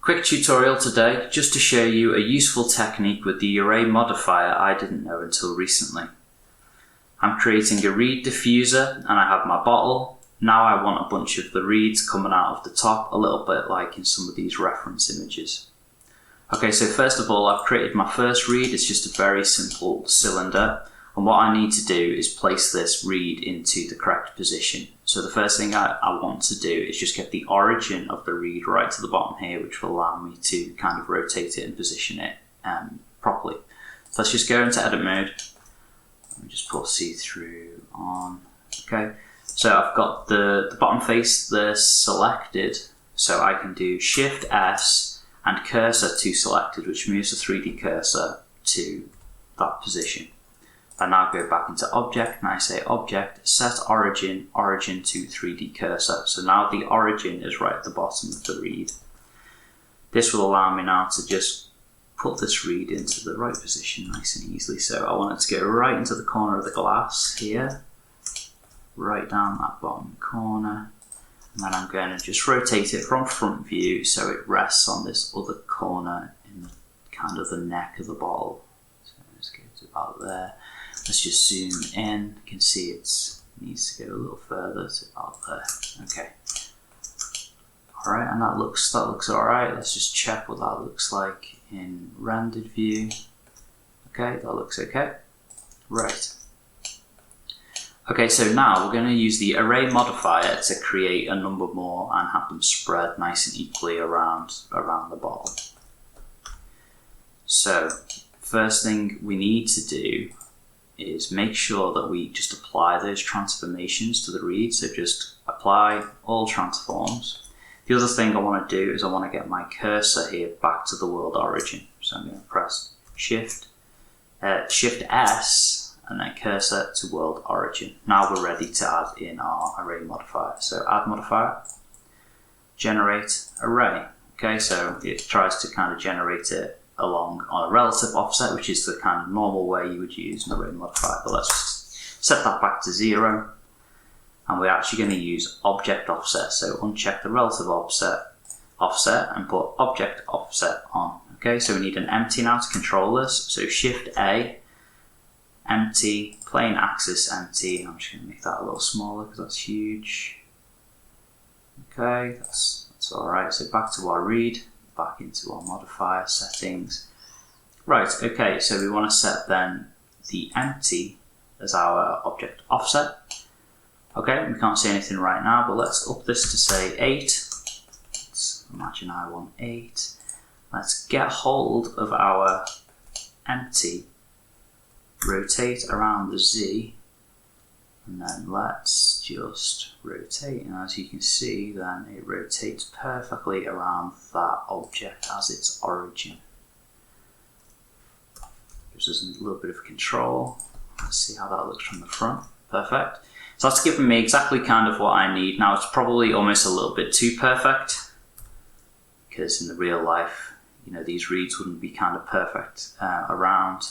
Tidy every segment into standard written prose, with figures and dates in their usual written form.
Quick tutorial today just to show you a useful technique with the array modifier I didn't know until recently. I'm creating a reed diffuser and I have my bottle. Now I want a bunch of the reeds coming out of the top, a little bit like in some of these reference images. Okay, so first of all I've created my first reed. It's just a very simple cylinder, and what I need to do is place this reed into the correct position. So the first thing I want to do is just get the origin of the reed right to the bottom here, which will allow me to kind of rotate it and position it properly. So let's just go into edit mode. Let me just put see-through on. Okay, so I've got the bottom face there selected, so I can do Shift S and cursor to selected, which moves the 3D cursor to that position. I now go back into object and I say object, set origin, origin to 3D cursor. So now the origin is right at the bottom of the reed. This will allow me now to just put this reed into the right position nice and easily. So I want it to go right into the corner of the glass here, right down that bottom corner. And then I'm going to just rotate it from front view so it rests on this other corner in the kind of the neck of the bottle. So let's go to about there. Let's just zoom in. You can see it needs to go a little further to about there. Okay. Alright, and that looks alright. Let's just check what that looks like in rendered view. Okay, that looks okay. Right. Okay, so now we're going to use the array modifier to create a number more and have them spread nice and equally around the bottle. So, first thing we need to do is make sure that we just apply those transformations to the reed. So just apply all transforms. The other thing I want to do is I want to get my cursor here back to the world origin. So I'm going to press Shift S and then cursor to world origin. Now we're ready to add in our array modifier. So add modifier, generate array. Okay, so it tries to kind of generate it along on a relative offset, which is the kind of normal way you would use an array modifier. But let's just set that back to 0, and we're actually going to use object offset. So uncheck the relative offset and put object offset on. Okay, so we need an empty now to control this. So Shift A, empty, plane axis empty. I'm just going to make that a little smaller because that's huge. Okay, that's all right. So back to our reed. Back into our modifier settings. Right, okay, so we want to set then the empty as our object offset. Okay, we can't see anything right now, but let's up this to say 8. Let's imagine I want 8. Let's get hold of our empty, rotate around the Z, and then let's just rotate, and as you can see then it rotates perfectly around that object as its origin. Gives us a little bit of control. Let's see how that looks from the front. Perfect. So that's given me exactly kind of what I need. Now it's probably almost a little bit too perfect, because in the real life, you know, these reeds wouldn't be kind of perfect around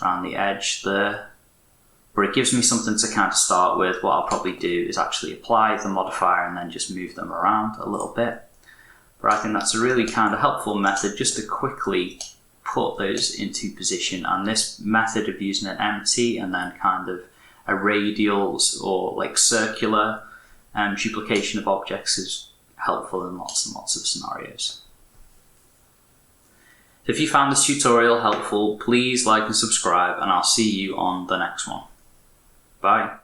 the edge there. But it gives me something to kind of start with. What I'll probably do is actually apply the modifier and then just move them around a little bit. But I think that's a really kind of helpful method just to quickly put those into position. And this method of using an empty and then kind of a radial or like circular duplication of objects is helpful in lots and lots of scenarios. So if you found this tutorial helpful, please like and subscribe, and I'll see you on the next one. Bye.